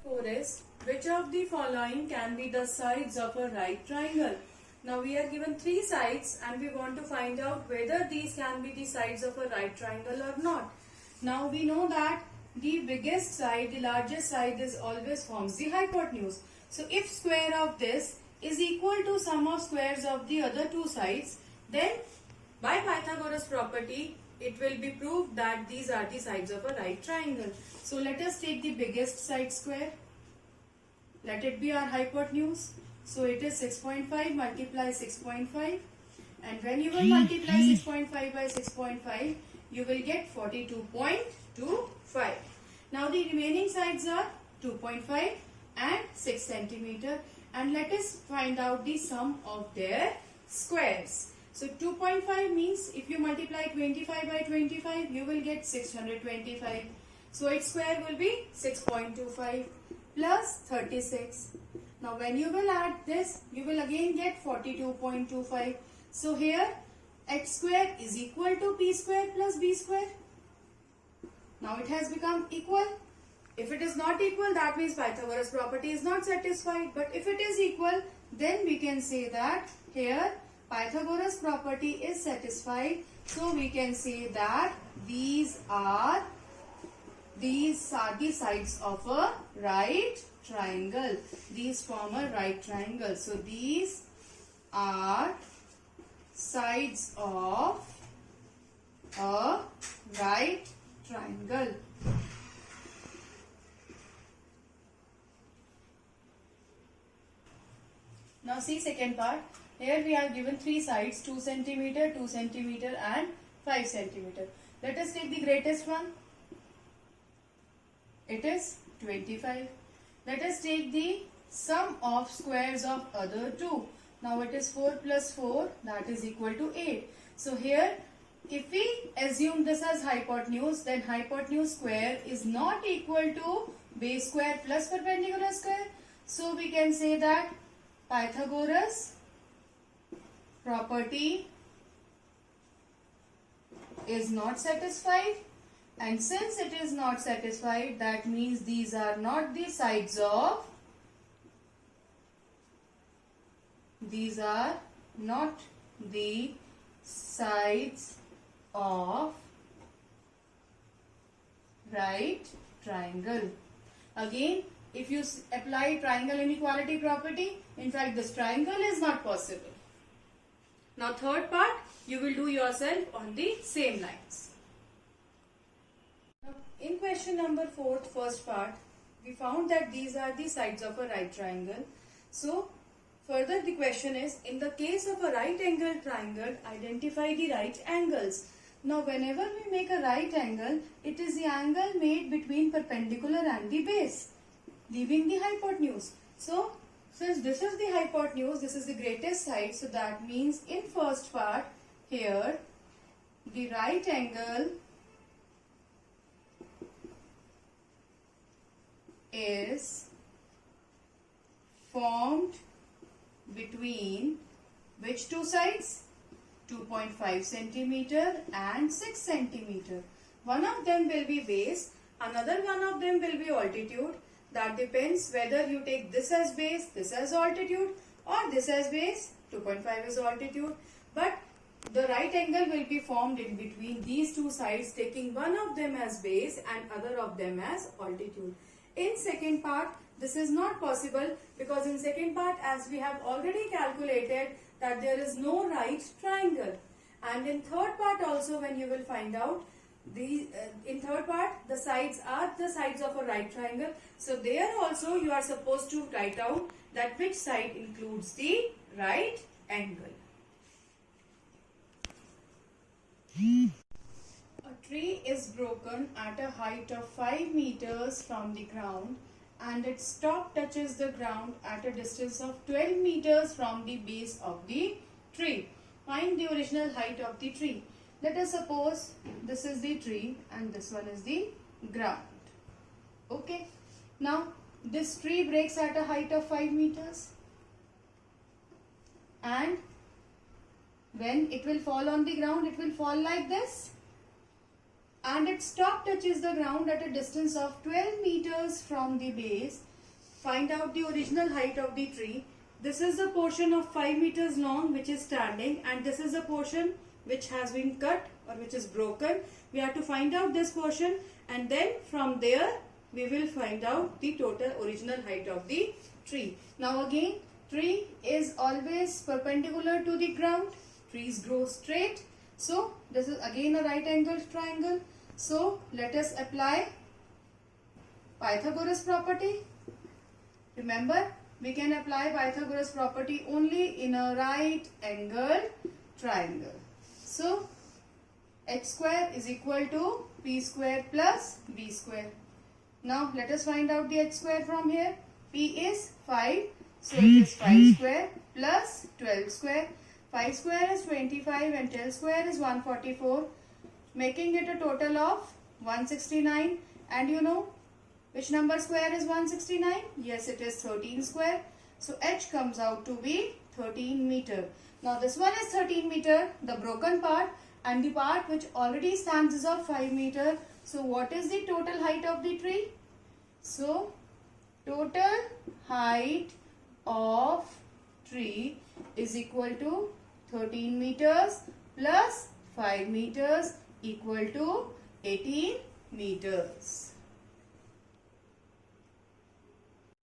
4 is, which of the following can be the sides of a right triangle? Now we are given 3 sides and we want to find out whether these can be the sides of a right triangle or not. Now we know that the biggest side, the largest side is always forms the hypotenuse. So if square of this is equal to sum of squares of the other 2 sides, then by Pythagoras property it will be proved that these are the sides of a right triangle. So let us take the biggest side square. Let it be our hypotenuse. So it is 6.5 multiply 6.5, and when you will multiply 6.5 by 6.5, you will get 42.25. Now the remaining sides are 2.5 and 6 centimeter, and let us find out the sum of their squares. So 2.5 means if you multiply 25 by 25, you will get 625. So its square will be 6.25 plus 36. Now when you will add this, you will again get 42.25. So here x square is equal to p square plus b square. Now it has become equal. If it is not equal, that means Pythagoras property is not satisfied. But if it is equal, then we can say that here Pythagoras property is satisfied. So we can say that these are the sides of a right triangle. These form a right triangle. So these are sides of a right triangle. Now see second part. Here we have given 3 sides, 2 centimeter, 2 centimeter and 5 centimeter. Let us take the greatest one. It is 25. Let us take the sum of squares of other 2. Now it is 4 plus 4, that is equal to 8. So here if we assume this as hypotenuse, then hypotenuse square is not equal to base square plus perpendicular square. So we can say that Pythagoras property is not satisfied, and since it is not satisfied, that means these are not the sides of right triangle. Again, if you apply triangle inequality property, in fact this triangle is not possible. Now third part, you will do yourself on the same lines. Now, in question number 4, first part, we found that these are the sides of a right triangle. So further the question is, in the case of a right angle triangle, identify the right angles. Now whenever we make a right angle, it is the angle made between perpendicular and the base, leaving the hypotenuse. So since this is the hypotenuse, this is the greatest side, so that means in first part here the right angle is formed between which 2 sides? 2.5 centimeter and 6 centimeter. One of them will be base, another one of them will be altitude. That depends whether you take this as base, this as altitude, or this as base, 2.5 is altitude. But the right angle will be formed in between these 2 sides, taking one of them as base and other of them as altitude. In second part, this is not possible, because in second part, as we have already calculated that there is no right triangle. And in third part also, when you will find out, in third part the sides are the sides of a right triangle. So there also you are supposed to write out that which side includes the right angle. A tree is broken at a height of 5 meters from the ground, and its top touches the ground at a distance of 12 meters from the base of the tree. Find the original height of the tree. Let us suppose this is the tree and this one is the ground. Okay. Now this tree breaks at a height of 5 meters, and when it will fall on the ground, it will fall like this. and its top touches the ground at a distance of 12 meters from the base. Find out the original height of the tree. This is the portion of 5 meters long which is standing, and this is the portion which has been cut or which is broken. We have to find out this portion, and then from there we will find out the total original height of the tree. Now again, tree is always perpendicular to the ground. Trees grow straight. So this is again a right angle triangle. So let us apply Pythagoras property. Remember, we can apply Pythagoras property only in a right angle triangle. So h square is equal to p square plus b square. Now let us find out the h square from here. P is 5. So it is 5 square plus 12 square. 5 square is 25 and 12 square is 144, making it a total of 169. And you know which number square is 169? Yes, it is 13 square. So h comes out to be 13 meter. Now this one is 13 meter, the broken part, and the part which already stands is of 5 meter. So what is the total height of the tree? So total height of tree is equal to 13 meters plus 5 meters equal to 18 meters.